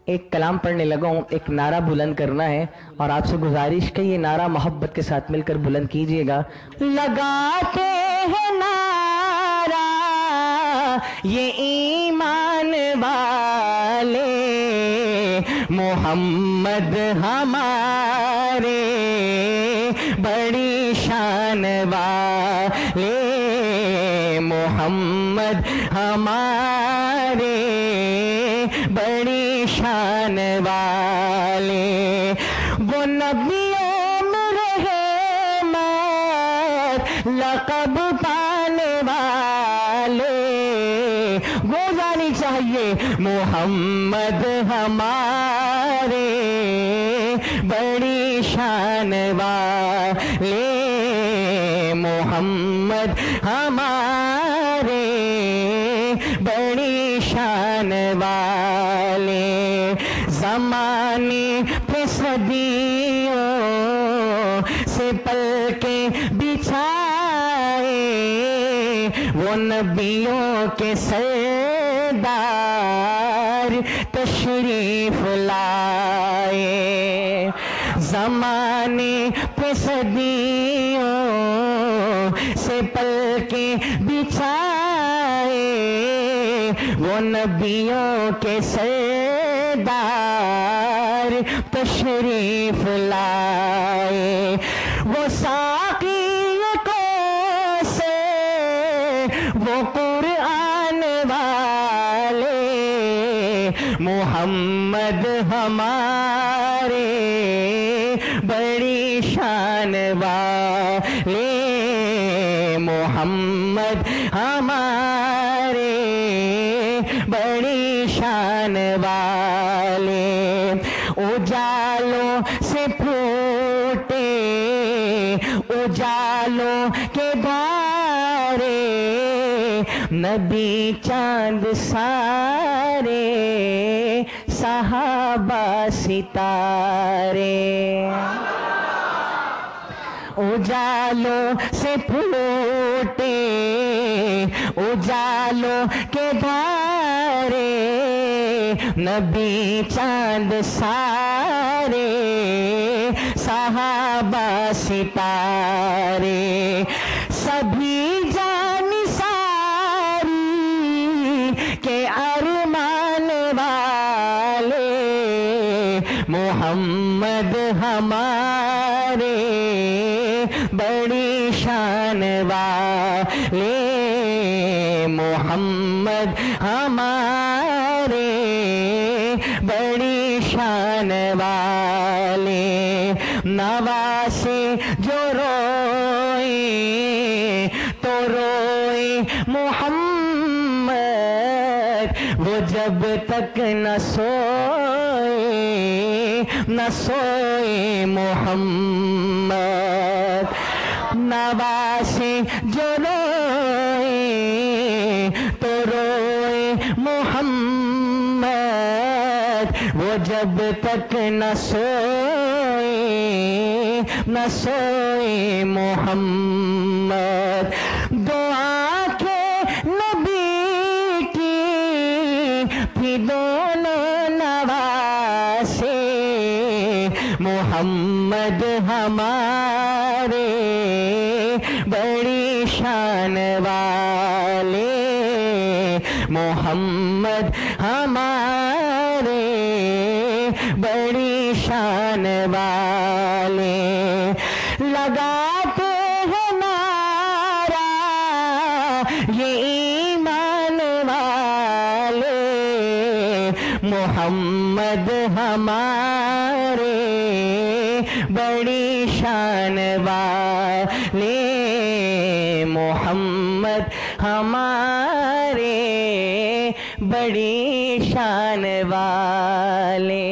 ایک کلام پڑھنے لگا ہوں، ایک نعرہ بلند کرنا ہے اور آپ سے گزارش کہ یہ نعرہ محبت کے ساتھ مل کر بلند کیجئے گا۔ لگاتے ہیں نعرہ یہ ایمان والے، محمد ہمارے بڑی شان والے، محمد ہمارے بڑی شان والے، وہ نبیوں میں رحمت لقب پانے والے، گوزانی چاہیے محمد ہمارے بڑی شان والے، محمد ہمارے بڑی شان والے، زمانے پہ صدیوں سے پل کے بچھائے، وہ نبیوں کے سردار تشریف لائے، زمانے پہ صدیوں سے پل کے بچھائے، وہ نبیوں کے سردار تشریف لائے، وہ ساقی کوثر وہ قرآن والے، محمد ہمارے بڑی شان والے، محمد ہمارے بڑی شان والے، اجالوں سے پھوٹے اجالوں کے دھارے، نبی چاند سارے صحابہ ستارے، اجالوں سے پھوٹے اجالوں کے دھارے، نبی چاند سارے صحابہ ستارے، سبھی جان ساری کے ارمان والے، محمد ہمارے بڑی شان والے، محمد ہمارے بڑی شان والے، نواسے جو روئے تو روئے محمد، وہ جب تک نہ سوئے محمد، نواسے جو روئے تو روئے محمد، وہ جب تک نہ سوئے محمد، دعا کے نبی کی تھی دونوں نواسے، محمد ہمارے بڑی شان والے، محمد ہمارے بڑی شان والے، لگاتے ہیں نعرہ یہ ایمان والے، محمد ہمارے بڑی شان والے، محمد ہمارے بڑی شان والے۔